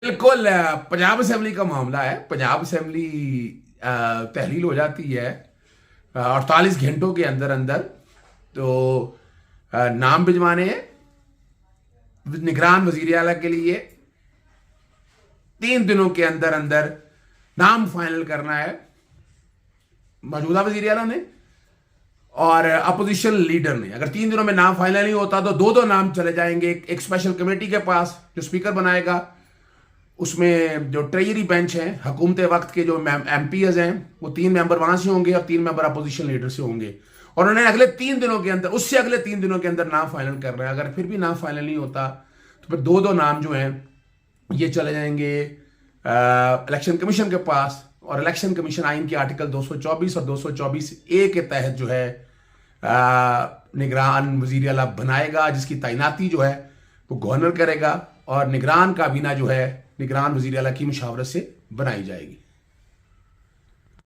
बिल्कुल पंजाब असेंबली का मामला है। पंजाब असेंबली तहलील हो जाती है 48 घंटों के अंदर अंदर। तो नाम भिजवाने हैं निगरान वजीर आला के लिए। 3 दिनों के अंदर अंदर नाम फाइनल करना है मौजूदा वजीर आला ने और अपोजिशन लीडर ने। अगर 3 दिनों में नाम फाइनल नहीं होता तो दो दो नाम चले जाएंगे एक स्पेशल कमेटी के पास जो स्पीकर बनाएगा। उसमें जो ट्रेजरी बेंच है हुकूमत वक्त के जो MPs हैं वो 3 मेंबर वहां से होंगे और 3 मेंबर अपोजिशन लीडर से होंगे। और उन्होंने अगले 3 दिनों के अंदर उससे अगले 3 दिनों के अंदर नाम फाइनल करना है। अगर फिर भी नाम फाइनल नहीं होता तो फिर दो दो नाम जो हैं ये चले जाएंगे इलेक्शन कमीशन के पास। और इलेक्शन कमीशन आइन के आर्टिकल 224 और 224A के तहत जो है निगरान वजीर आला बनाएगा जिसकी तैनाती जो है वो गवर्नर करेगा और निगरान काबीना जो है निगरान वजीर आला की मुशावरत से बनाई जाएगी।